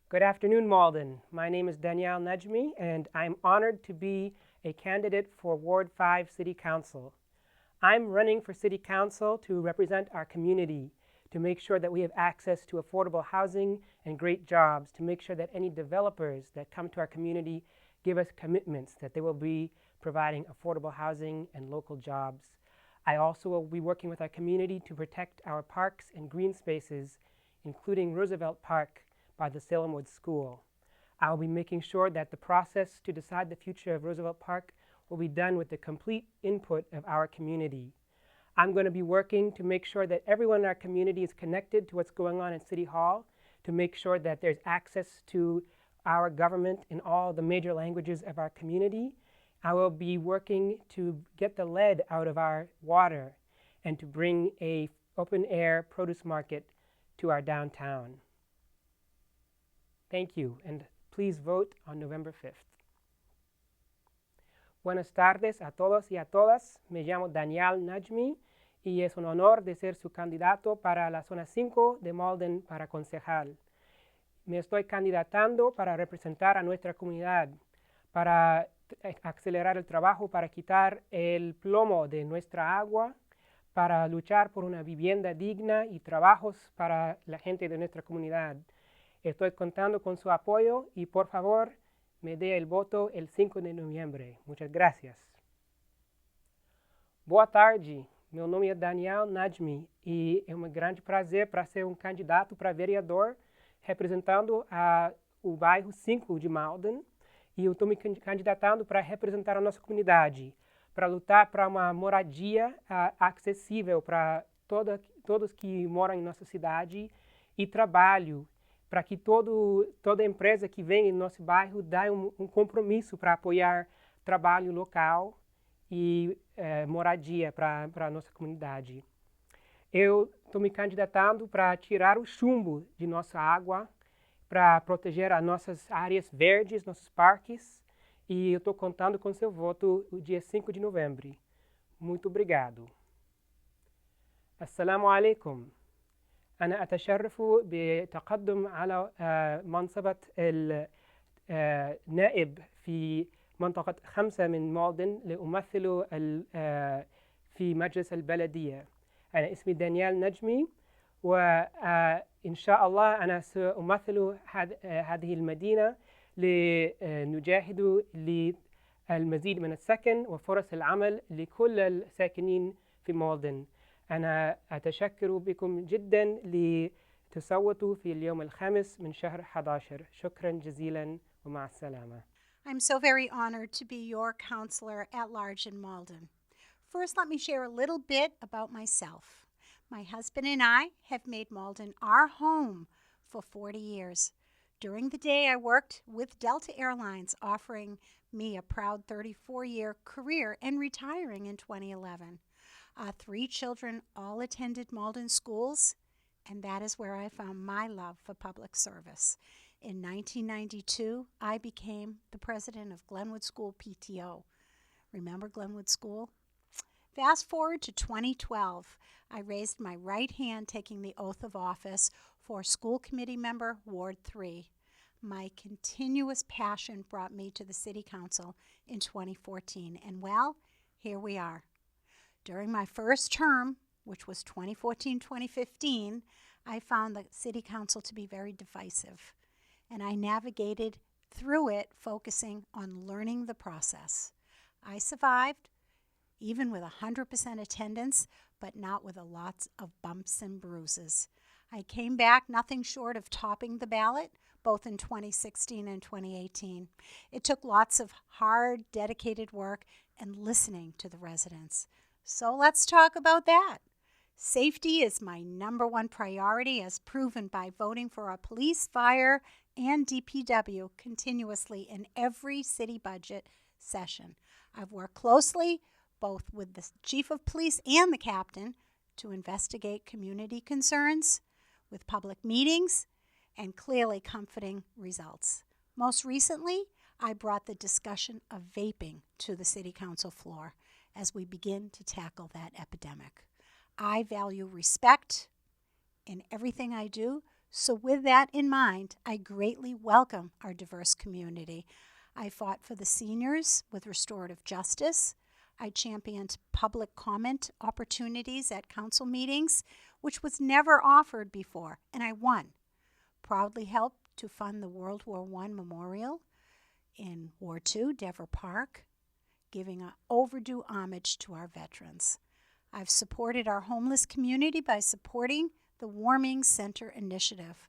Good afternoon, Malden. My name is Danielle Najmi, and I'm honored to be a candidate for Ward 5 City Council. I'm running for City Council to represent our community, to make sure that we have access to affordable housing and great jobs, to make sure that any developers that come to our community give us commitments that they will be providing affordable housing and local jobs. I also will be working with our community to protect our parks and green spaces, including Roosevelt Park by the Salem Woods School. I will be making sure that the process to decide the future of Roosevelt Park will be done with the complete input of our community. I'm going to be working to make sure that everyone in our community is connected to what's going on in City Hall, to make sure that there's access to our government in all the major languages of our community. I will be working to get the lead out of our water and to bring an open-air produce market to our downtown. Thank you, and please vote on November 5th. Buenas tardes a todos y a todas. Me llamo Danielle Najmi y es un honor de ser su candidato para la zona 5 de Malden para concejal. Me estoy candidatando para representar a nuestra comunidad, para acelerar el trabajo, para quitar el plomo de nuestra agua, para luchar por una vivienda digna y trabajos para la gente de nuestra comunidad. Estoy contando con su apoyo y por favor me dê el voto el 5 de novembro. Muchas gracias. Boa tarde, meu nome é Daniel Najmi e é um grande prazer para ser um candidato para vereador representando o bairro 5 de Malden. E eu estou me candidatando para representar a nossa comunidade, para lutar para uma moradia acessível para todos que moram em nossa cidade e trabalho, para que toda empresa que vem em nosso bairro dê um compromisso para apoiar trabalho local e moradia para a nossa comunidade. Eu estou me candidatando para tirar o chumbo de nossa água, para proteger as nossas áreas verdes, nossos parques, e eu estou contando com seu voto o dia 5 de novembro. Muito obrigado. Assalamu alaikum. أنا أتشرف بتقدم على منصب النائب في منطقة 5 من مالدن لأمثل في مجلس البلدية. أنا اسمي دانيال نجمي وإن شاء الله أنا سأمثل هذه المدينة لنجاهد للمزيد من السكن وفرص العمل لكل الساكنين في مالدن. أنا أتشكر بكم جدا لتصوتوا في اليوم الخامس من شهر 11. شكرا جزيلا ومع السلامة. I'm so very honored to be your counselor at large in Malden. First, let me share a little bit about myself. My husband and I have made Malden our home for 40 years. During the day, I worked with Delta Airlines, offering me a proud 34-year career and retiring in 2011. 3 children all attended Malden schools, and that is where I found my love for public service. In 1992, I became the president of Glenwood School PTO. Remember Glenwood School? Fast forward to 2012, I raised my right hand taking the oath of office for school committee member Ward 3. My continuous passion brought me to the City Council in 2014, and well, here we are. During my first term, which was 2014-2015, I found the City Council to be very divisive, and I navigated through it focusing on learning the process. I survived, even with 100% attendance, but not with a lot of bumps and bruises. I came back nothing short of topping the ballot, both in 2016 and 2018. It took lots of hard, dedicated work and listening to the residents. So let's talk about that. Safety is my #1 priority, as proven by voting for our police, fire, and DPW continuously in every city budget session. I've worked closely both with the chief of police and the captain to investigate community concerns with public meetings and clearly comforting results. Most recently, I brought the discussion of vaping to the City Council floor as we begin to tackle that epidemic. I value respect in everything I do, So with that in mind, I greatly welcome our diverse community. I fought for the seniors with restorative justice. I championed public comment opportunities at council meetings, which was never offered before, and I won. Proudly helped to fund the World War I Memorial in War II, Dever Park, giving an overdue homage to our veterans. I've supported our homeless community by supporting the Warming Center initiative.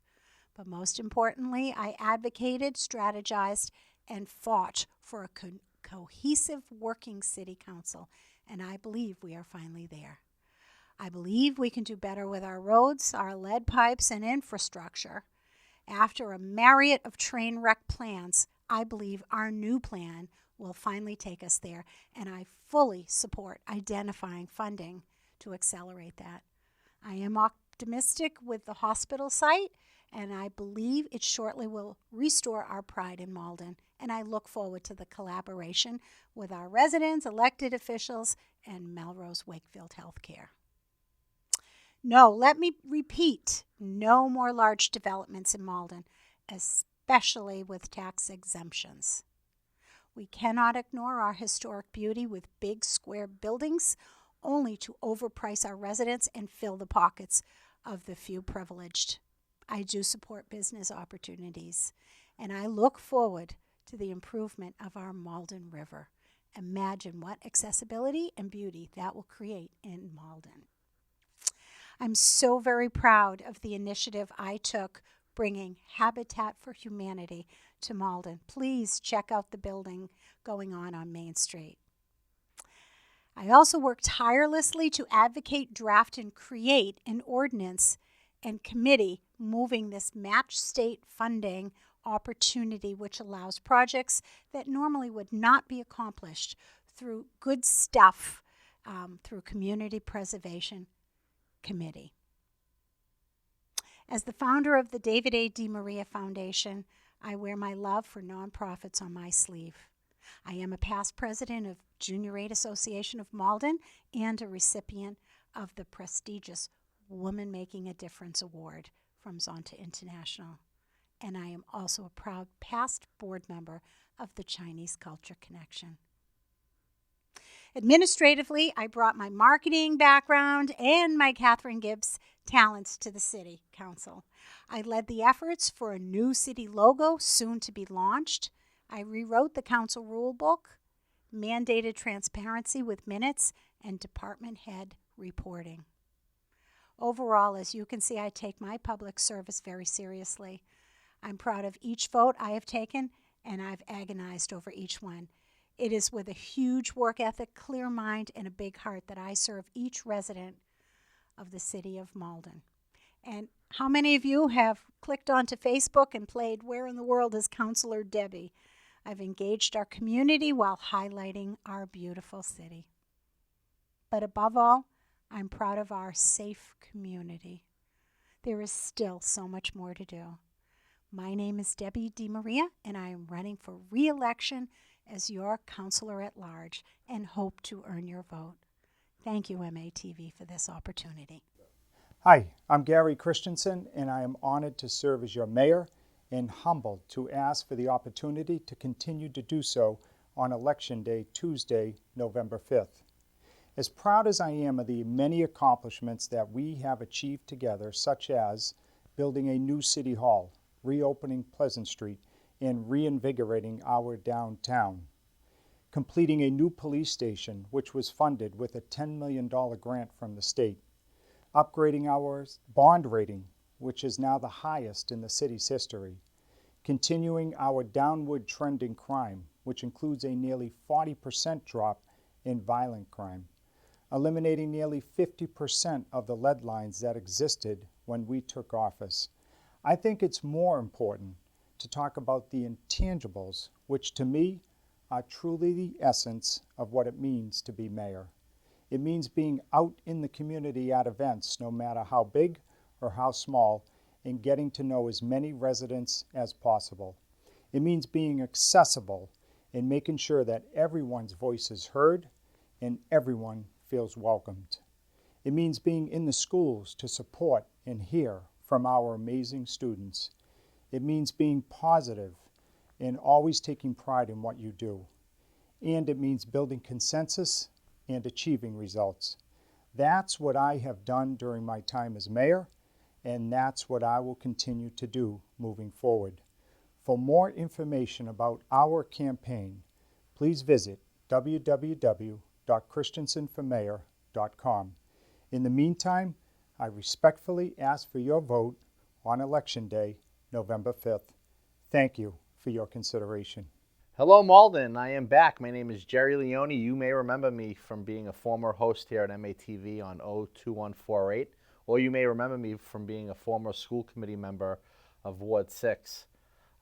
But most importantly, I advocated, strategized, and fought for a cohesive working city council, and I believe we are finally there. I believe we can do better with our roads, our lead pipes, and infrastructure. After a myriad of train wreck plans, I believe our new plan will finally take us there, and I fully support identifying funding to accelerate that. I am optimistic with the hospital site, and I believe it shortly will restore our pride in Malden, and I look forward to the collaboration with our residents, elected officials, and Melrose Wakefield Healthcare. No, let me repeat, no more large developments in Malden, especially with tax exemptions. We cannot ignore our historic beauty with big square buildings only to overprice our residents and fill the pockets of the few privileged. I do support business opportunities, and I look forward to the improvement of our Malden River. Imagine what accessibility and beauty that will create in Malden. I'm so very proud of the initiative I took bringing Habitat for Humanity to Malden. Please check out the building going on Main Street. I also worked tirelessly to advocate, draft, and create an ordinance and committee moving this match state funding opportunity, which allows projects that normally would not be accomplished through good stuff through Community Preservation Committee. As the founder of the David A. DeMaria Foundation, I wear my love for nonprofits on my sleeve. I am a past president of Junior Aid Association of Malden and a recipient of the prestigious Woman Making a Difference Award from Zonta International. And I am also a proud past board member of the Chinese Culture Connection. Administratively, I brought my marketing background and my Catherine Gibbs talents to the City Council. I led the efforts for a new city logo soon to be launched. I rewrote the council rule book, mandated transparency with minutes, and department head reporting. Overall, as you can see, I take my public service very seriously. I'm proud of each vote I have taken, and I've agonized over each one. It is with a huge work ethic, clear mind, and a big heart that I serve each resident of the city of Malden. And how many of you have clicked onto Facebook and played Where in the World is Councilor Debbie? I've engaged our community while highlighting our beautiful city. But above all, I'm proud of our safe community. There is still so much more to do. My name is Debbie DeMaria, and I am running for re-election as your Councilor at Large and hope to earn your vote. Thank you, MATV, for this opportunity. Hi, I'm Gary Christensen, and I am honored to serve as your mayor and humbled to ask for the opportunity to continue to do so on Election Day, Tuesday, November 5th. As proud as I am of the many accomplishments that we have achieved together, such as building a new city hall, reopening Pleasant Street, and reinvigorating our downtown, completing a new police station, which was funded with a $10 million grant from the state, upgrading our bond rating, which is now the highest in the city's history, continuing our downward trend in crime, which includes a nearly 40% drop in violent crime, eliminating nearly 50% of the lead lines that existed when we took office. I think it's more important to talk about the intangibles, which to me are truly the essence of what it means to be mayor. It means being out in the community at events, no matter how big or how small, and getting to know as many residents as possible. It means being accessible and making sure that everyone's voice is heard and everyone feels welcomed. It means being in the schools to support and hear from our amazing students. It means being positive and always taking pride in what you do. And it means building consensus and achieving results. That's what I have done during my time as mayor, and that's what I will continue to do moving forward. For more information about our campaign, please visit www.christensenformayor.com. In the meantime, I respectfully ask for your vote on Election Day, November 5th. Thank you for your consideration. Hello, Malden. I am back. My name is Jerry Leone. You may remember me from being a former host here at MATV on 02148, or you may remember me from being a former school committee member of Ward 6.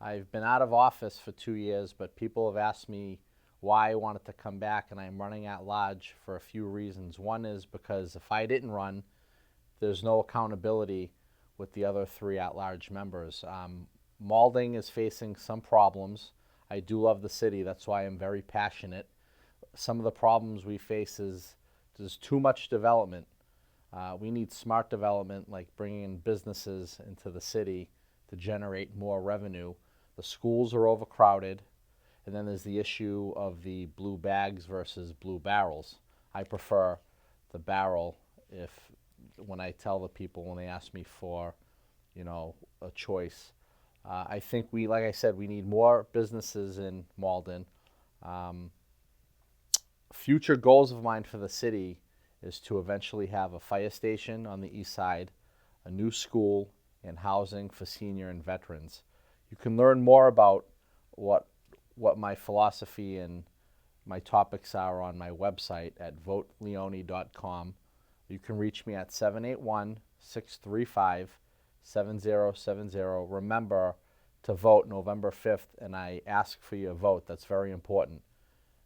I've been out of office for 2 years, but people have asked me why I wanted to come back, and I'm running at large for a few reasons. One is because if I didn't run, there's no accountability with the other 3 at-large members. Malden is facing some problems. I do love the city. That's why I'm very passionate. Some of the problems we face is there's too much development. We need smart development, like bringing in businesses into the city to generate more revenue. The schools are overcrowded. And then there's the issue of the blue bags versus blue barrels. I prefer the barrel when I tell the people, when they ask me for, a choice. I think like I said, we need more businesses in Malden. Future goals of mine for the city is to eventually have a fire station on the east side, a new school, and housing for senior and veterans. You can learn more about what my philosophy and my topics are on my website at voteleone.com. You can reach me at 781-635-7070. Remember to vote November 5th, and I ask for your vote. That's very important.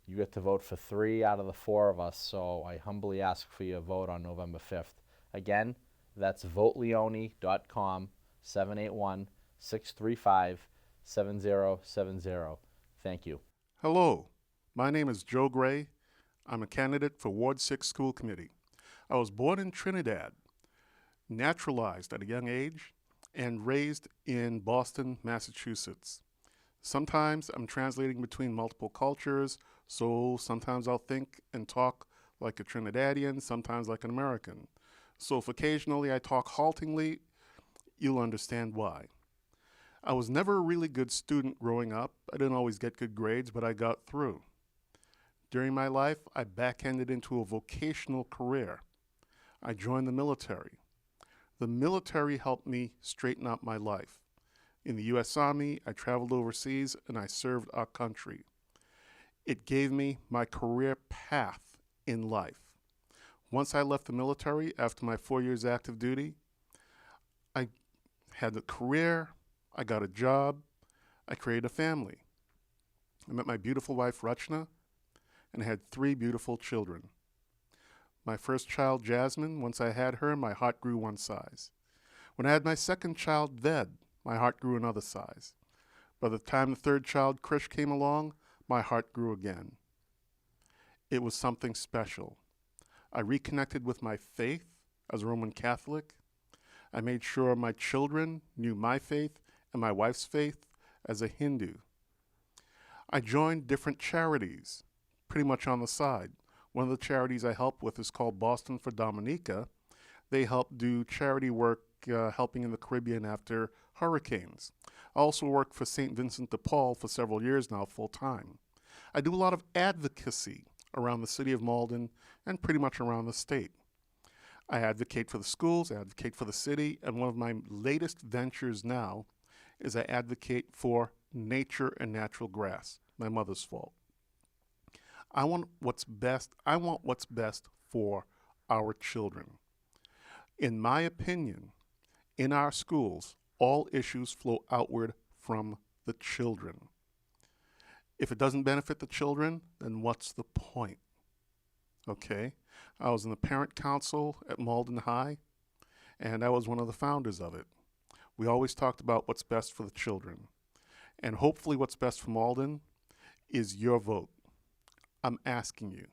You get to vote for 3 out of the 4 of us, so I humbly ask for your vote on November 5th. Again, that's voteleone.com, 781-635-7070. Thank you. Hello, my name is Joe Gray. I'm a candidate for Ward 6 School Committee. I was born in Trinidad, naturalized at a young age, and raised in Boston, Massachusetts. Sometimes I'm translating between multiple cultures, so sometimes I'll think and talk like a Trinidadian, sometimes like an American. So if occasionally I talk haltingly, you'll understand why. I was never a really good student growing up. I didn't always get good grades, but I got through. During my life, I backhanded into a vocational career. I joined the military. The military helped me straighten out my life. In the U.S. Army, I traveled overseas and I served our country. It gave me my career path in life. Once I left the military after my 4 years active duty, I had a career, I got a job, I created a family. I met my beautiful wife, Rachna, and had 3 beautiful children. My first child, Jasmine, once I had her, my heart grew 1 size. When I had my second child, Ved, my heart grew another size. By the time the 3rd child, Krish, came along, my heart grew again. It was something special. I reconnected with my faith as a Roman Catholic. I made sure my children knew my faith and my wife's faith as a Hindu. I joined different charities, pretty much on the side. One of the charities I help with is called Boston for Dominica. They help do charity work helping in the Caribbean after hurricanes. I also work for St. Vincent de Paul for several years now, full time. I do a lot of advocacy around the city of Malden and pretty much around the state. I advocate for the schools, I advocate for the city, and one of my latest ventures now is I advocate for nature and natural grass, my mother's fault. I want what's best for our children. In my opinion, in our schools, all issues flow outward from the children. If it doesn't benefit the children, then what's the point? Okay? I was in the parent council at Malden High, and I was one of the founders of it. We always talked about what's best for the children. And hopefully what's best for Malden is your vote. I'm asking you,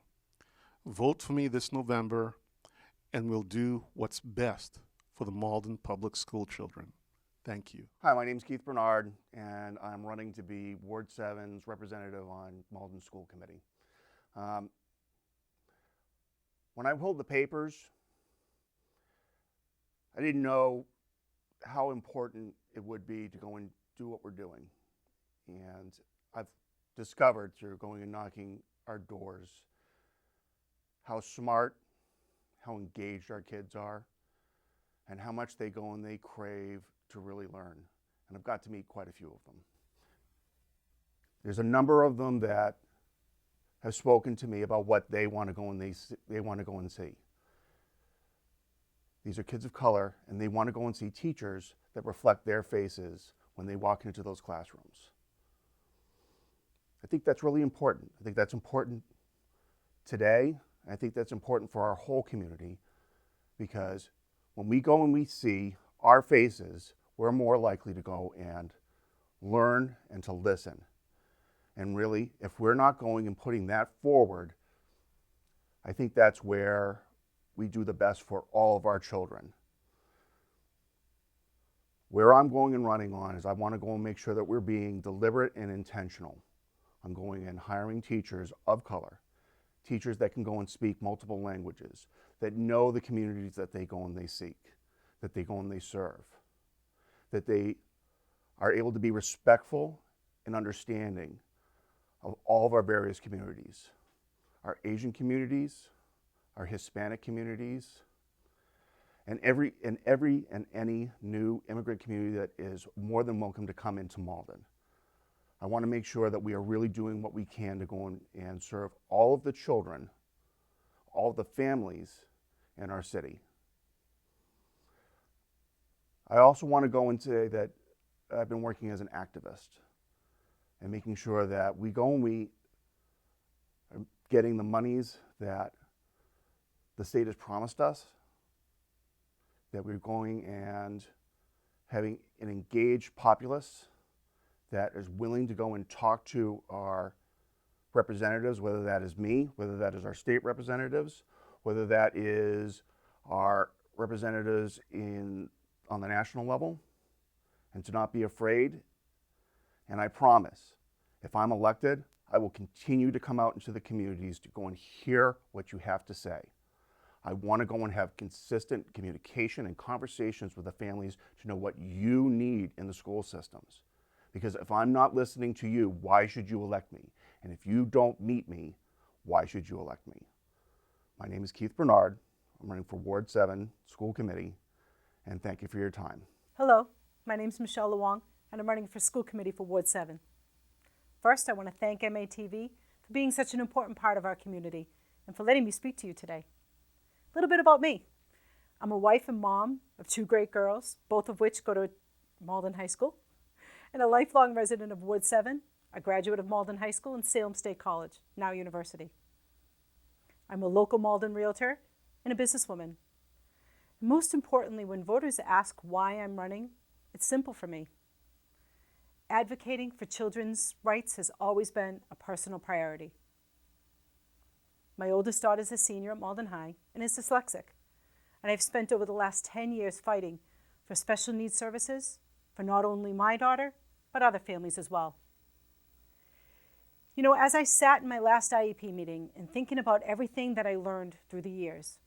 vote for me this November, and we'll do what's best for the Malden Public School children. Thank you. Hi, my name is Keith Barnard, and I'm running to be Ward 7's representative on Malden School Committee. When I pulled the papers, I didn't know how important it would be to go and do what we're doing. And I've discovered through going and knocking our doors how smart, how engaged our kids are, and how much they go and they crave to really learn. And I've got to meet quite a few of them. There's a number of them that have spoken to me about what they want to go and they want to go and see. These are kids of color, and they want to go and see teachers that reflect their faces when they walk into those classrooms. I think that's really important. I think that's important today. I think that's important for our whole community, because when we go and we see our faces, we're more likely to go and learn and to listen. And really, if we're not going and putting that forward, I think that's where we do the best for all of our children. Where I'm going and running on is I want to go and make sure that we're being deliberate and intentional. I'm going and hiring teachers of color, teachers that can go and speak multiple languages, that know the communities that they go and they seek, that they go and they serve, that they are able to be respectful and understanding of all of our various communities, our Asian communities, our Hispanic communities, and any new immigrant community that is more than welcome to come into Malden. I want to make sure that we are really doing what we can to go and serve all of the children, all of the families in our city. I also want to go and say that I've been working as an activist and making sure that we go and we are getting the monies that the state has promised us, that we're going and having an engaged populace that is willing to go and talk to our representatives, whether that is me, whether that is our state representatives, whether that is our representatives on the national level, and to not be afraid. And I promise, if I'm elected, I will continue to come out into the communities to go and hear what you have to say. I want to go and have consistent communication and conversations with the families to know what you need in the school systems. Because if I'm not listening to you, why should you elect me? And if you don't meet me, why should you elect me? My name is Keith Barnard. I'm running for Ward 7 School Committee, and thank you for your time. Hello, my name is Michele Luong, and I'm running for School Committee for Ward 7. First, I want to thank MATV for being such an important part of our community and for letting me speak to you today. A little bit about me. I'm a wife and mom of 2 great girls, both of which go to Malden High School, and a lifelong resident of Ward 7, a graduate of Malden High School and Salem State College, now University. I'm a local Malden realtor and a businesswoman. And most importantly, when voters ask why I'm running, it's simple for me. Advocating for children's rights has always been a personal priority. My oldest daughter is a senior at Malden High and is dyslexic, and I've spent over the last 10 years fighting for special needs services for not only my daughter, but other families as well. You know, as I sat in my last IEP meeting and thinking about everything that I learned through the years,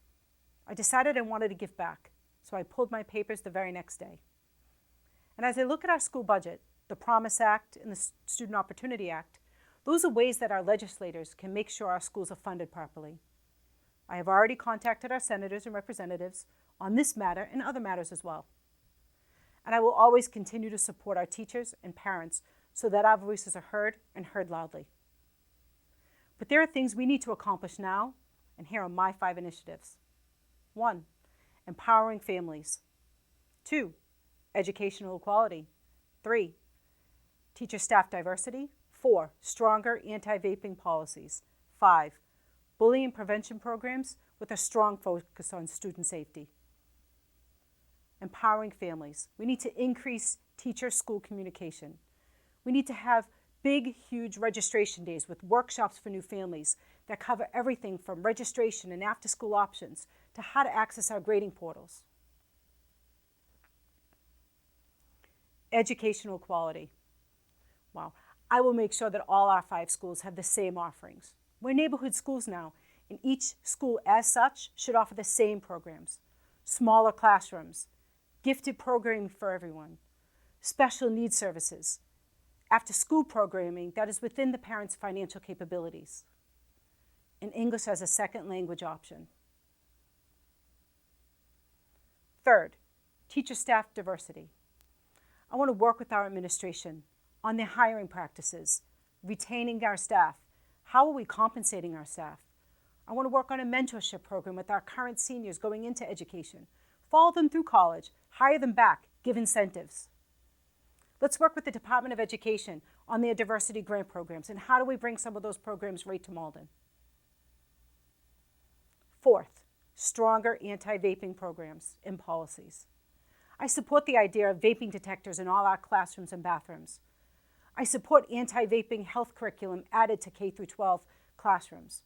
I decided I wanted to give back, so I pulled my papers the very next day. And as I look at our school budget, the Promise Act and the Student Opportunity Act, those are ways that our legislators can make sure our schools are funded properly. I have already contacted our senators and representatives on this matter and other matters as well. And I will always continue to support our teachers and parents so that our voices are heard and heard loudly. But there are things we need to accomplish now, and here are my 5 initiatives. 1, empowering families. 2, educational equality. 3, teacher staff diversity. 4, stronger anti-vaping policies. 5, bullying prevention programs with a strong focus on student safety. Empowering families. We need to increase teacher-school communication. We need to have big, huge registration days with workshops for new families that cover everything from registration and after-school options to how to access our grading portals. Educational quality. Wow. I will make sure that all our 5 schools have the same offerings. We're neighborhood schools now, and each school as such should offer the same programs. Smaller classrooms, gifted programming for everyone, special needs services, after-school programming that is within the parents' financial capabilities, and English as a second language option. Third, teacher-staff diversity. I want to work with our administration on their hiring practices, retaining our staff. How are we compensating our staff? I want to work on a mentorship program with our current seniors going into education. Follow them through college, hire them back, give incentives. Let's work with the Department of Education on their diversity grant programs and how do we bring some of those programs right to Malden. Fourth, stronger anti-vaping programs and policies. I support the idea of vaping detectors in all our classrooms and bathrooms. I support anti-vaping health curriculum added to K-12 classrooms.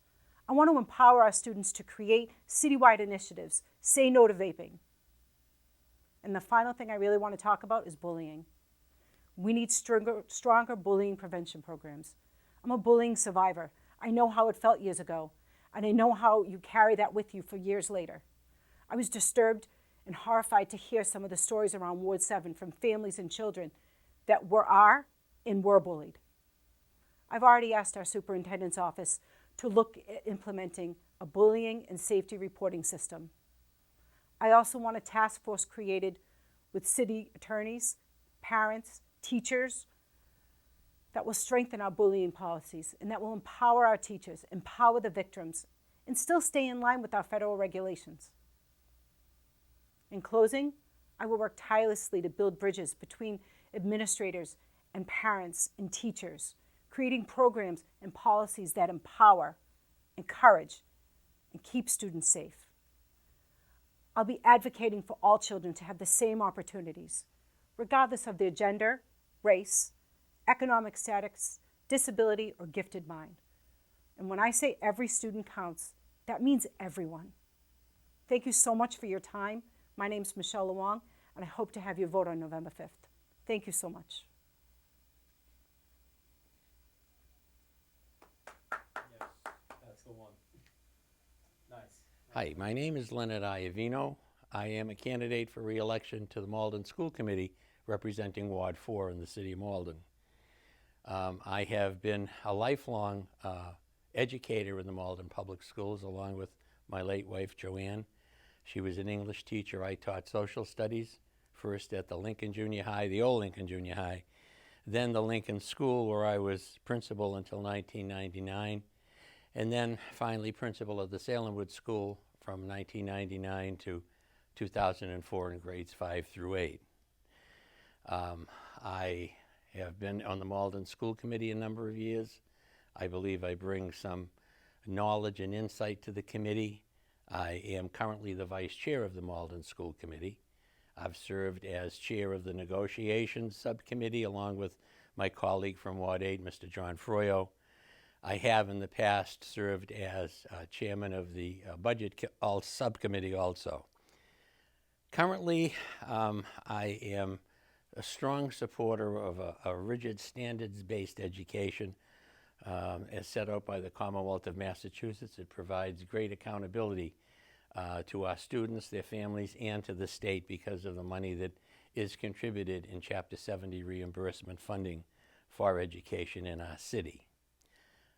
I want to empower our students to create citywide initiatives, say no to vaping. And the final thing I really want to talk about is bullying. We need stronger bullying prevention programs. I'm a bullying survivor. I know how it felt years ago, and I know how you carry that with you for years later. I was disturbed and horrified to hear some of the stories around Ward 7 from families and children that are bullied. I've already asked our superintendent's office to look at implementing a bullying and safety reporting system. I also want a task force created with city attorneys, parents, teachers that will strengthen our bullying policies and that will empower our teachers, empower the victims, and still stay in line with our federal regulations. In closing, I will work tirelessly to build bridges between administrators and parents and teachers, creating programs and policies that empower, encourage, and keep students safe. I'll be advocating for all children to have the same opportunities, regardless of their gender, race, economic status, disability, or gifted mind. And when I say every student counts, that means everyone. Thank you so much for your time. My name is Michele Luong, and I hope to have you vote on November 5th. Thank you so much. Yes, that's the one. Nice. Hi, my name is Leonard Iovino. I am a candidate for re-election to the Malden School Committee representing Ward 4 in the city of Malden. I have been a lifelong educator in the Malden Public Schools along with my late wife, Joanne. She was an English teacher. I taught social studies, first at the Lincoln Junior High, the old Lincoln Junior High, then the Lincoln School where I was principal until 1999, and then finally principal of the Salemwood School from 1999 to 2004 in grades 5 through 8. I have been on the Malden School Committee a number of years. I believe I bring some knowledge and insight to the committee. I am currently the vice chair of the Malden School Committee. I've served as chair of the negotiations subcommittee along with my colleague from Ward 8, Mr. John Froyo. I have in the past served as chairman of the budget subcommittee also. Currently, I am a strong supporter of a rigid standards-based education as set out by the Commonwealth of Massachusetts. It provides great accountability to our students, their families, and to the state because of the money that is contributed in Chapter 70 reimbursement funding for education in our city.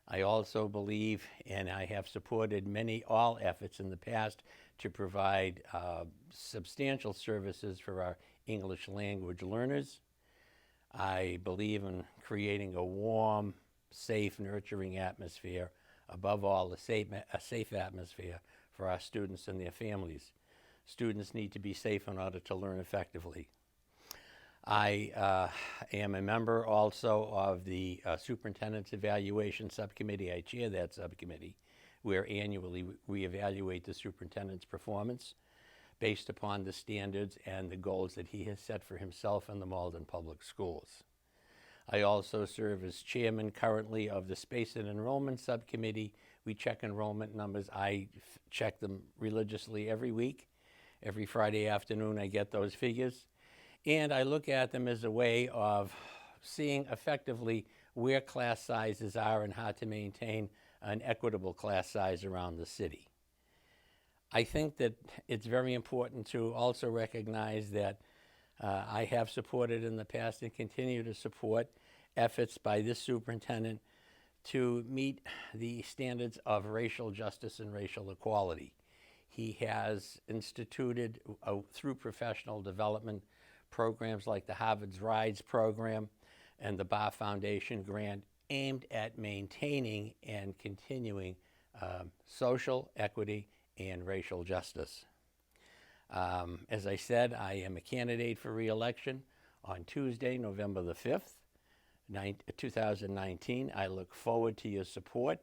I also believe, and I have supported all efforts in the past to provide substantial services for our English language learners. I believe in creating a warm, safe, nurturing atmosphere, above all, a safe atmosphere for our students and their families. Students need to be safe in order to learn effectively. I am a member also of the Superintendent's Evaluation Subcommittee. I chair that subcommittee, where annually we evaluate the superintendent's performance based upon the standards and the goals that he has set for himself and the Malden Public Schools. I also serve as chairman currently of the Space and Enrollment Subcommittee. We check enrollment numbers. I check them religiously every week. Every Friday afternoon I get those figures. And I look at them as a way of seeing effectively where class sizes are and how to maintain an equitable class size around the city. I think that it's very important to also recognize that I have supported in the past and continue to support efforts by this superintendent to meet the standards of racial justice and racial equality. He has instituted through professional development programs like the Harvard's Rides program and the Bar Foundation grant aimed at maintaining and continuing social equity and racial justice. As I said, I am a candidate for re-election on Tuesday, November the 5th, 2019. I look forward to your support.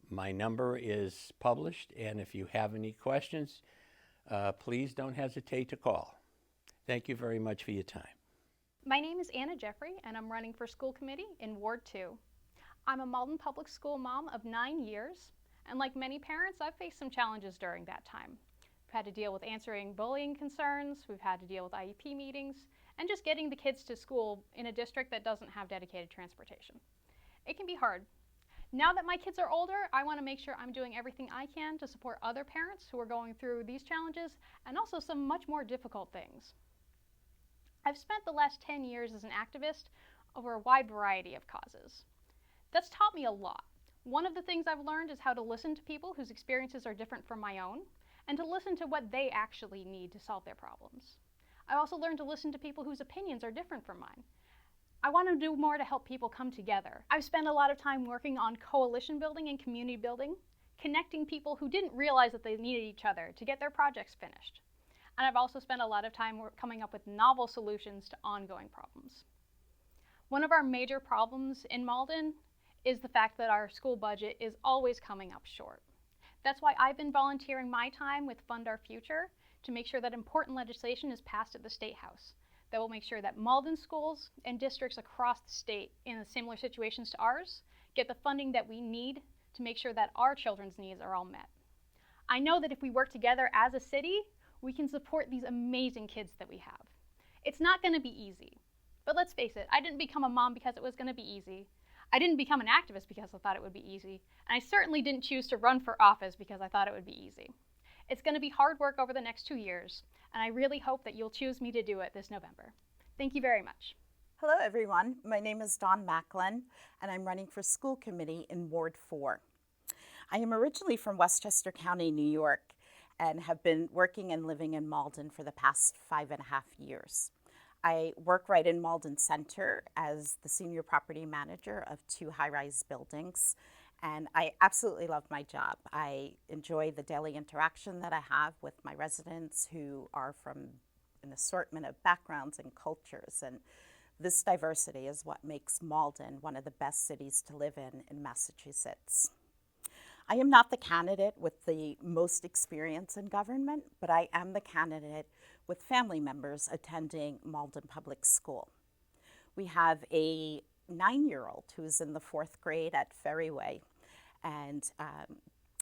My number is published, and if you have any questions, please don't hesitate to call. Thank you very much for your time. My name is Anna Jeffery, and I'm running for school committee in Ward 2. I'm a Malden Public School mom of 9 years, and like many parents, I've faced some challenges during that time. We've had to deal with answering bullying concerns, we've had to deal with IEP meetings, and just getting the kids to school in a district that doesn't have dedicated transportation. It can be hard. Now that my kids are older, I want to make sure I'm doing everything I can to support other parents who are going through these challenges and also some much more difficult things. I've spent the last 10 years as an activist over a wide variety of causes. That's taught me a lot. One of the things I've learned is how to listen to people whose experiences are different from my own and to listen to what they actually need to solve their problems. I also learned to listen to people whose opinions are different from mine. I want to do more to help people come together. I've spent a lot of time working on coalition building and community building, connecting people who didn't realize that they needed each other to get their projects finished. And I've also spent a lot of time coming up with novel solutions to ongoing problems. One of our major problems in Malden is the fact that our school budget is always coming up short. That's why I've been volunteering my time with Fund Our Future to make sure that important legislation is passed at the State House that will make sure that Malden schools and districts across the state in similar situations to ours get the funding that we need to make sure that our children's needs are all met. I know that if we work together as a city, we can support these amazing kids that we have. It's not going to be easy, but let's face it, I didn't become a mom because it was going to be easy. I didn't become an activist because I thought it would be easy, and I certainly didn't choose to run for office because I thought it would be easy. It's going to be hard work over the next 2 years, and I really hope that you'll choose me to do it this November. Thank you very much. Hello everyone, my name is Dawn Macklin, and I'm running for school committee in Ward 4. I am originally from Westchester County, New York, and have been working and living in Malden for the past 5.5 years. I work right in Malden Center as the senior property manager of 2 high-rise buildings, and I absolutely love my job. I enjoy the daily interaction that I have with my residents who are from an assortment of backgrounds and cultures, and this diversity is what makes Malden one of the best cities to live in Massachusetts. I am not the candidate with the most experience in government, but I am the candidate with family members attending Malden Public School. We have a 9-year-old who's in the 4th grade at Ferryway, and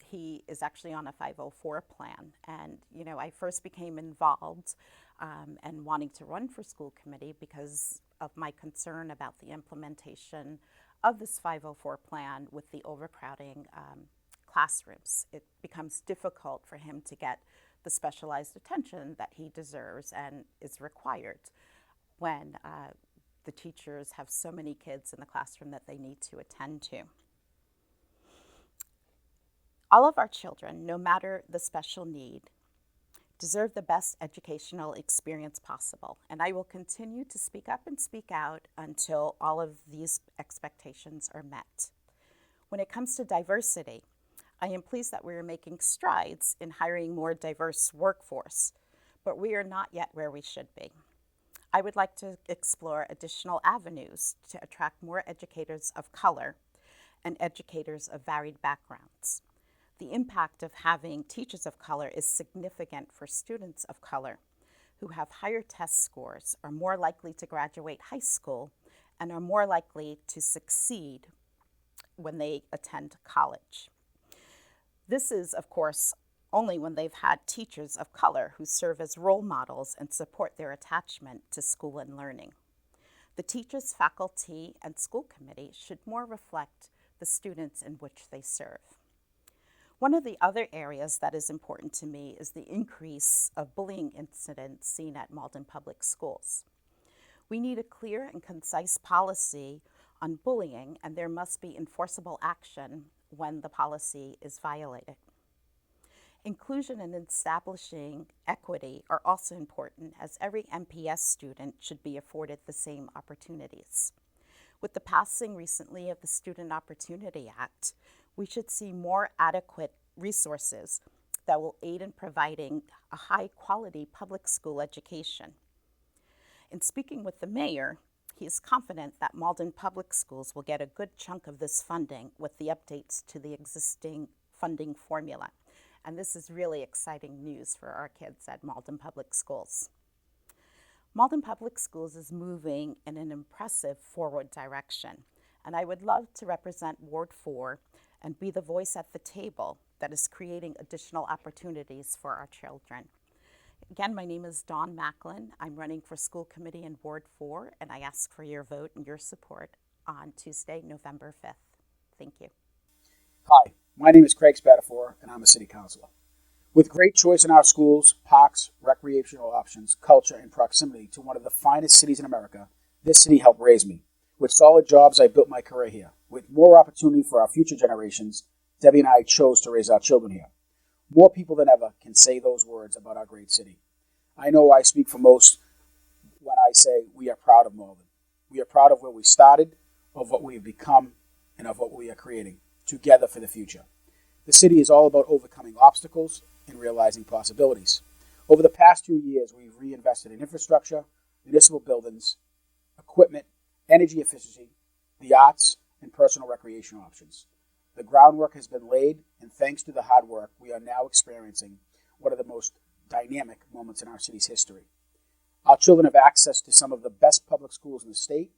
he is actually on a 504 plan. And, you know, I first became involved and wanting to run for school committee because of my concern about the implementation of this 504 plan with the overcrowding classrooms. It becomes difficult for him to get the specialized attention that he deserves and is required when the teachers have so many kids in the classroom that they need to attend to. All of our children, no matter the special need, deserve the best educational experience possible, and I will continue to speak up and speak out until all of these expectations are met. When it comes to diversity, I am pleased that we are making strides in hiring more diverse workforce, but we are not yet where we should be. I would like to explore additional avenues to attract more educators of color and educators of varied backgrounds. The impact of having teachers of color is significant for students of color who have higher test scores, are more likely to graduate high school, and are more likely to succeed when they attend college. This is, of course, only when they've had teachers of color who serve as role models and support their attachment to school and learning. The teachers, faculty, and school committee should more reflect the students in which they serve. One of the other areas that is important to me is the increase of bullying incidents seen at Malden Public Schools. We need a clear and concise policy on bullying, and there must be enforceable action when the policy is violated. Inclusion and establishing equity are also important, as every MPS student should be afforded the same opportunities. With the passing recently of the Student Opportunity Act, we should see more adequate resources that will aid in providing a high-quality public school education. In speaking with the mayor, he is confident that Malden Public Schools will get a good chunk of this funding with the updates to the existing funding formula. And this is really exciting news for our kids at Malden Public Schools. Malden Public Schools is moving in an impressive forward direction, and I would love to represent Ward 4 and be the voice at the table that is creating additional opportunities for our children. Again, my name is Dawn Macklin. I'm running for school committee in Ward 4, and I ask for your vote and your support on Tuesday, November 5th. Thank you. Hi, my name is Craig Spatafore, and I'm a city councilor. With great choice in our schools, parks, recreational options, culture, and proximity to one of the finest cities in America, this city helped raise me. With solid jobs, I built my career here. With more opportunity for our future generations, Debbie and I chose to raise our children here. More people than ever can say those words about our great city. I know I speak for most when I say we are proud of Malden. We are proud of where we started, of what we have become, and of what we are creating, together for the future. The city is all about overcoming obstacles and realizing possibilities. Over the past 2 years, we've reinvested in infrastructure, municipal buildings, equipment, energy efficiency, the arts, and personal recreation options. The groundwork has been laid, and thanks to the hard work, we are now experiencing one of the most dynamic moments in our city's history. Our children have access to some of the best public schools in the state,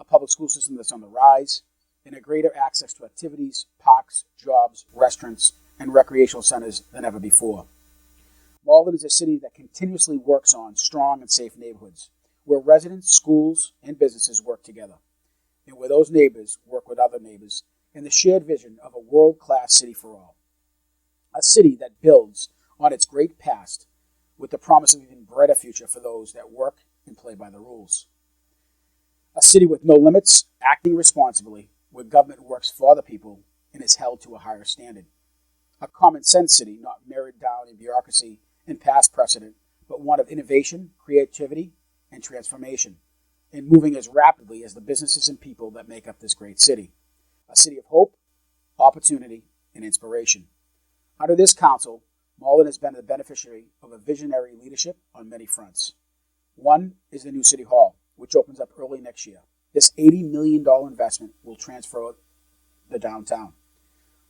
a public school system that's on the rise, and a greater access to activities, parks, jobs, restaurants, and recreational centers than ever before. Malden is a city that continuously works on strong and safe neighborhoods, where residents, schools, and businesses work together, and where those neighbors work with other neighbors in the shared vision of a world-class city for all. A city that builds on its great past with the promise of an even brighter future for those that work and play by the rules. A city with no limits, acting responsibly, where government works for the people and is held to a higher standard. A common sense city, not mired down in bureaucracy and past precedent, but one of innovation, creativity, and transformation, and moving as rapidly as the businesses and people that make up this great city. A city of hope, opportunity, and inspiration. Under this council, Malden has been the beneficiary of a visionary leadership on many fronts. One is the new City Hall, which opens up early next year. This $80 million investment will transform the downtown.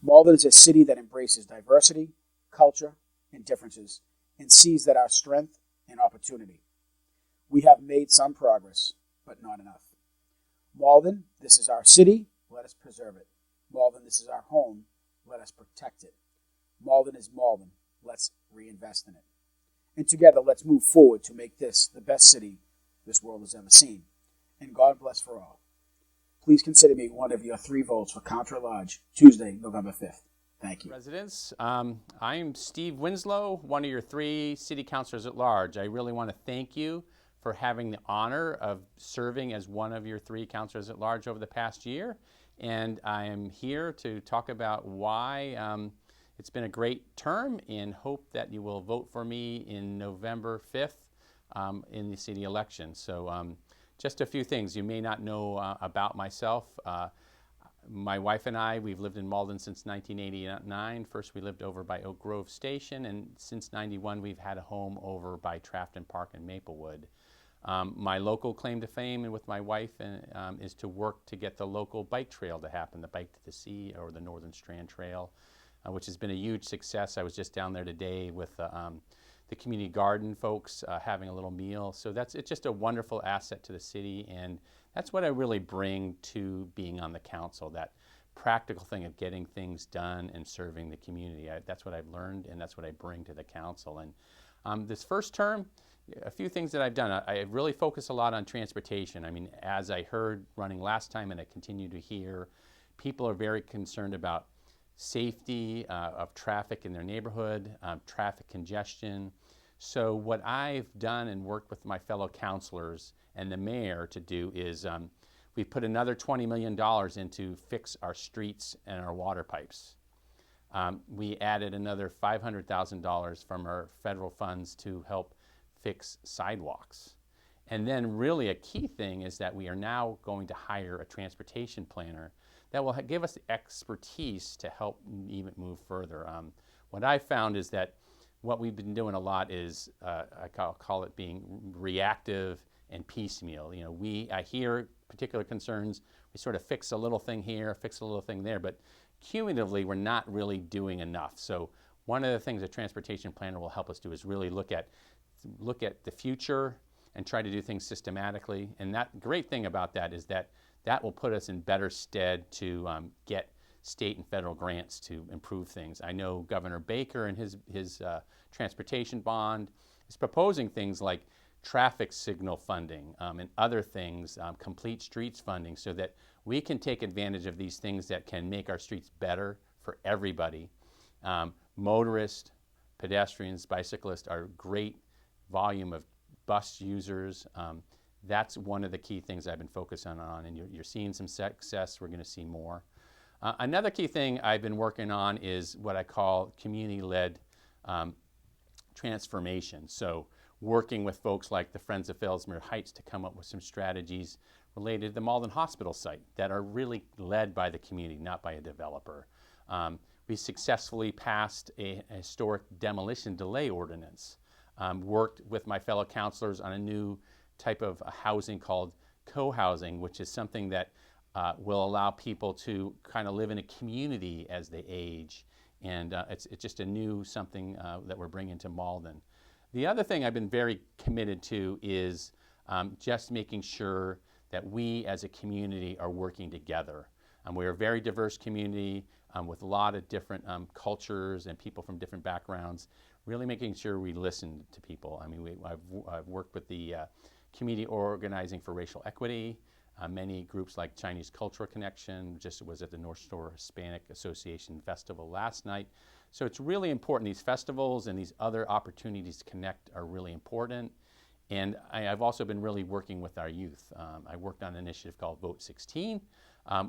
Malden is a city that embraces diversity, culture, and differences, and sees that our strength and opportunity. We have made some progress, but not enough. Malden, this is our city, let us preserve it. Malden, this is our home, let us protect it. Malden is Malden, let's reinvest in it. And together, let's move forward to make this the best city this world has ever seen. And God bless for all. Please consider me one of your 3 votes for AtLarge, Tuesday, November 5th. Thank you. Residents, I'm Steve Winslow, one of your 3 city councilors at large. I really want to thank you for having the honor of serving as one of your 3 councilors at large over the past year. And I am here to talk about why it's been a great term, and hope that you will vote for me in November 5th in the city election. So just a few things you may not know about myself. My wife and I, we've lived in Malden since 1989. First we lived over by Oak Grove Station, and since 91 we've had a home over by Trafton Park and Maplewood. My local claim to fame and with my wife is to work to get the local bike trail to happen, the Bike to the Sea or the Northern Strand Trail, which has been a huge success. I was just down there today with the community garden folks having a little meal. So it's just a wonderful asset to the city, and that's what I really bring to being on the council, that practical thing of getting things done and serving the community. That's what I've learned, and that's what I bring to the council. And this first term, a few things that I've done. I really focus a lot on transportation. I mean, as I heard running last time, and I continue to hear, people are very concerned about safety of traffic in their neighborhood, traffic congestion. So what I've done and worked with my fellow councilors and the mayor to do is we put another $20 million in to fix our streets and our water pipes. We added another $500,000 from our federal funds to help fix sidewalks. And then really a key thing is that we are now going to hire a transportation planner that will give us the expertise to help even move further. What I found is that what we've been doing a lot is, I call it being reactive and piecemeal. You know, I hear particular concerns, we sort of fix a little thing here, fix a little thing there, but cumulatively we're not really doing enough. So one of the things a transportation planner will help us do is really look at the future and try to do things systematically. And that great thing about that is that will put us in better stead to get state and federal grants to improve things. I know Governor Baker and his transportation bond is proposing things like traffic signal funding and other things, complete streets funding, so that we can take advantage of these things that can make our streets better for everybody. Motorists, pedestrians, bicyclists are great volume of bus users. That's one of the key things I've been focusing on, and you're seeing some success. We're going to see more. Another key thing I've been working on is what I call community-led transformation. So working with folks like the Friends of Fellsmere Heights to come up with some strategies related to the Malden Hospital site that are really led by the community, not by a developer. We successfully passed a historic demolition delay ordinance. Worked with my fellow councilors on a new type of housing called co-housing, which is something that will allow people to kind of live in a community as they age. And it's just a new something that we're bringing to Malden. The other thing I've been very committed to is just making sure that we as a community are working together. We're a very diverse community with a lot of different cultures and people from different backgrounds, really making sure we listen to people. I mean, I've worked with the Community Organizing for Racial Equity, many groups like Chinese Cultural Connection, just was at the North Shore Hispanic Association Festival last night. So it's really important. These festivals and these other opportunities to connect are really important. And I've also been really working with our youth. I worked on an initiative called Vote 16,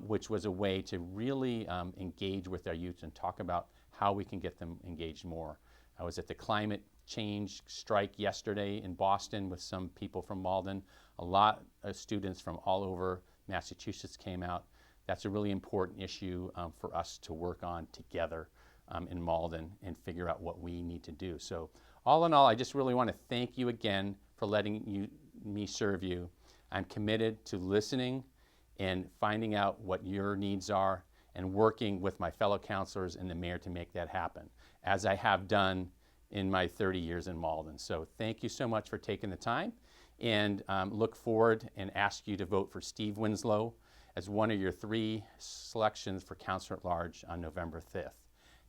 which was a way to really engage with our youth and talk about how we can get them engaged more. I was at the climate change strike yesterday in Boston with some people from Malden. A lot of students from all over Massachusetts came out. That's a really important issue for us to work on together in Malden and figure out what we need to do. So all in all, I just really want to thank you again for letting me serve you. I'm committed to listening and finding out what your needs are and working with my fellow councilors and the mayor to make that happen, as I have done in my 30 years in Malden. So thank you so much for taking the time, and look forward and ask you to vote for Steve Winslow as one of your 3 selections for Councilor at Large on November 5th.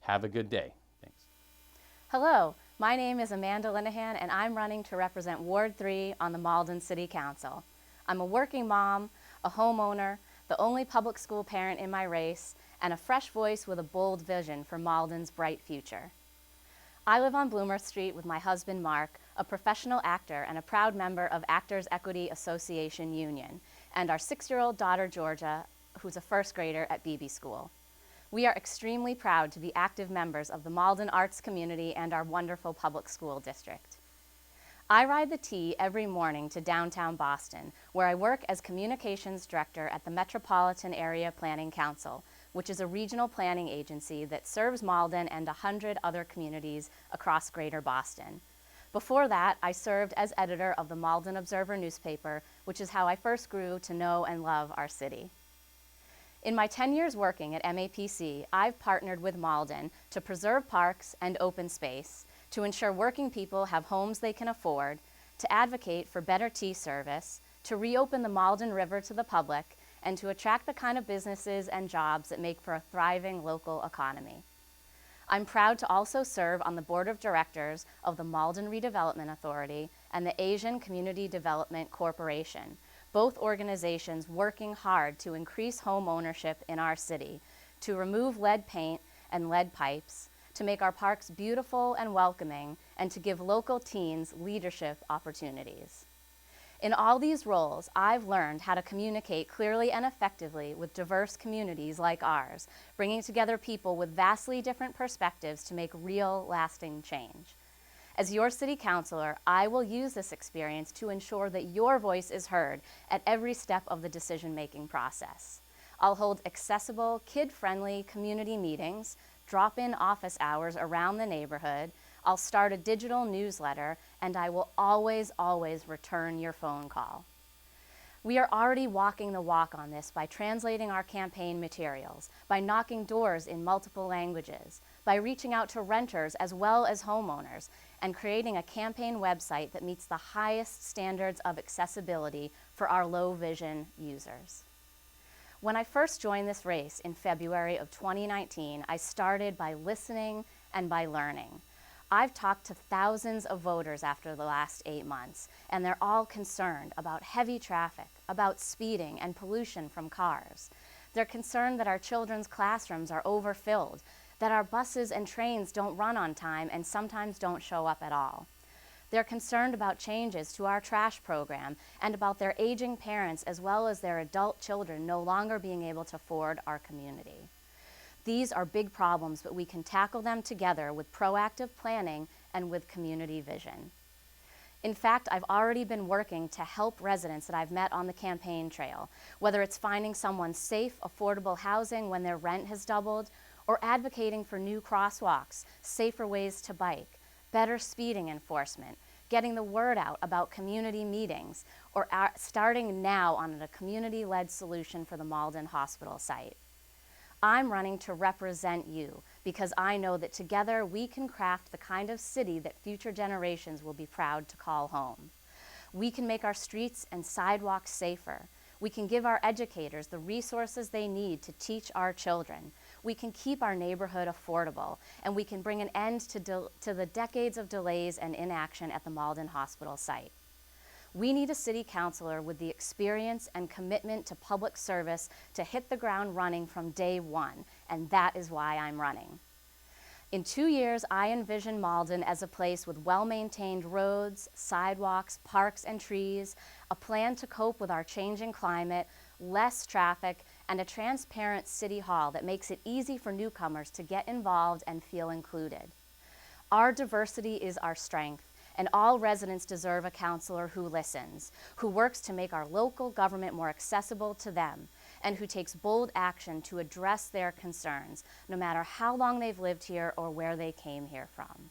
Have a good day. Thanks. Hello, my name is Amanda Linehan, and I'm running to represent Ward 3 on the Malden City Council. I'm a working mom, a homeowner, the only public school parent in my race, and a fresh voice with a bold vision for Malden's bright future. I live on Bloomer Street with my husband Mark, a professional actor and a proud member of Actors Equity Association Union, and our 6-year-old daughter Georgia, who's a first grader at BB School. We are extremely proud to be active members of the Malden arts community and our wonderful public school district. I ride the T every morning to downtown Boston, where I work as communications director at the Metropolitan Area Planning Council, which is a regional planning agency that serves Malden and 100 other communities across Greater Boston. Before that, I served as editor of the Malden Observer newspaper, which is how I first grew to know and love our city. In my 10 years working at MAPC, I've partnered with Malden to preserve parks and open space, to ensure working people have homes they can afford, to advocate for better tea service, to reopen the Malden River to the public, and to attract the kind of businesses and jobs that make for a thriving local economy. I'm proud to also serve on the board of directors of the Malden Redevelopment Authority and the Asian Community Development Corporation, both organizations working hard to increase home ownership in our city, to remove lead paint and lead pipes, to make our parks beautiful and welcoming, and to give local teens leadership opportunities. In all these roles, I've learned how to communicate clearly and effectively with diverse communities like ours, bringing together people with vastly different perspectives to make real, lasting change. As your city councilor, I will use this experience to ensure that your voice is heard at every step of the decision-making process. I'll hold accessible, kid-friendly community meetings, drop-in office hours around the neighborhood, I'll start a digital newsletter, and I will always, always return your phone call. We are already walking the walk on this by translating our campaign materials, by knocking doors in multiple languages, by reaching out to renters as well as homeowners, and creating a campaign website that meets the highest standards of accessibility for our low vision users. When I first joined this race in February of 2019, I started by listening and by learning. I've talked to thousands of voters after the last 8 months, and they're all concerned about heavy traffic, about speeding and pollution from cars. They're concerned that our children's classrooms are overfilled, that our buses and trains don't run on time and sometimes don't show up at all. They're concerned about changes to our trash program and about their aging parents as well as their adult children no longer being able to afford our community. These are big problems, but we can tackle them together with proactive planning and with community vision. In fact, I've already been working to help residents that I've met on the campaign trail, whether it's finding someone safe, affordable housing when their rent has doubled, or advocating for new crosswalks, safer ways to bike, better speeding enforcement, getting the word out about community meetings, or starting now on a community-led solution for the Malden Hospital site. I'm running to represent you because I know that together we can craft the kind of city that future generations will be proud to call home. We can make our streets and sidewalks safer. We can give our educators the resources they need to teach our children. We can keep our neighborhood affordable, and we can bring an end to the decades of delays and inaction at the Malden Hospital site. We need a city councilor with the experience and commitment to public service to hit the ground running from day one, and that is why I'm running. In 2 years, I envision Malden as a place with well-maintained roads, sidewalks, parks, and trees, a plan to cope with our changing climate, less traffic, and a transparent city hall that makes it easy for newcomers to get involved and feel included. Our diversity is our strength, and all residents deserve a councilor who listens, who works to make our local government more accessible to them, and who takes bold action to address their concerns, no matter how long they've lived here or where they came here from.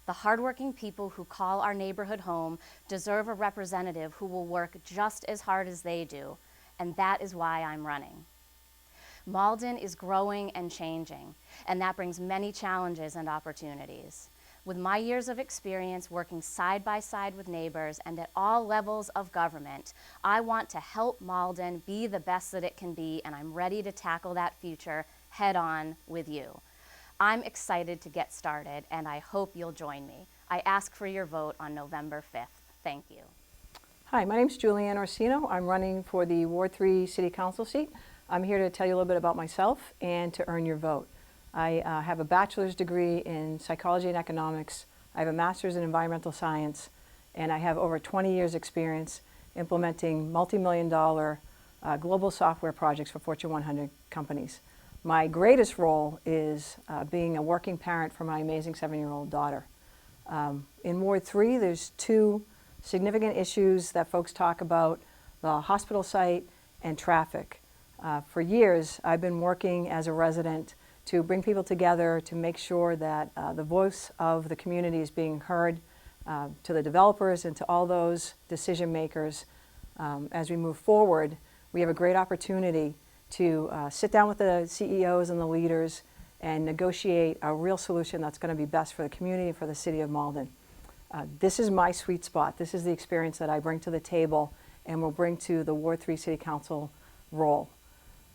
The hardworking people who call our neighborhood home deserve a representative who will work just as hard as they do, and that is why I'm running. Malden is growing and changing, and that brings many challenges and opportunities. With my years of experience working side by side with neighbors and at all levels of government, I want to help Malden be the best that it can be, and I'm ready to tackle that future head on with you. I'm excited to get started, and I hope you'll join me. I ask for your vote on November 5th. Thank you. Hi, my name is Julien Orsino. I'm running for the Ward 3 City Council seat. I'm here to tell you a little bit about myself and to earn your vote. I have a bachelor's degree in psychology and economics. I have a master's in environmental science, and I have over 20 years experience implementing multi-million-dollar global software projects for Fortune 100 companies. My greatest role is being a working parent for my amazing 7-year-old daughter. In Ward 3, there's 2 significant issues that folks talk about: the hospital site and traffic. For years, I've been working as a resident to bring people together to make sure that the voice of the community is being heard, to the developers and to all those decision makers. As we move forward, we have a great opportunity to sit down with the CEOs and the leaders and negotiate a real solution that's going to be best for the community and for the city of Malden. This is my sweet spot. This is the experience that I bring to the table and will bring to the Ward 3 City Council role.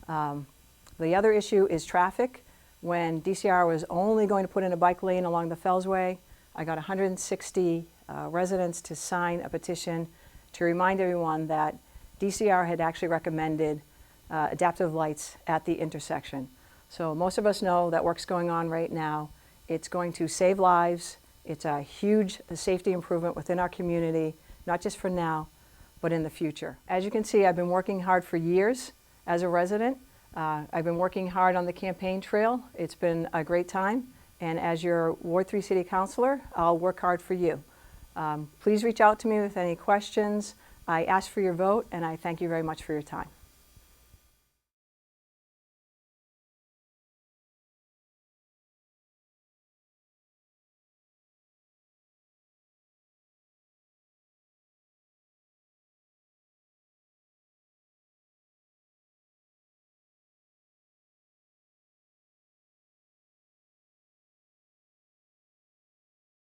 The other issue is traffic. When DCR was only going to put in a bike lane along the Fellsway, I got 160 residents to sign a petition to remind everyone that DCR had actually recommended adaptive lights at the intersection. So most of us know that work's going on right now. It's going to save lives. It's a huge safety improvement within our community, not just for now, but in the future. As you can see, I've been working hard for years as a resident. I've been working hard on the campaign trail. It's been a great time. And as your Ward 3 City Councilor, I'll work hard for you. Please reach out to me with any questions. I ask for your vote, and I thank you very much for your time.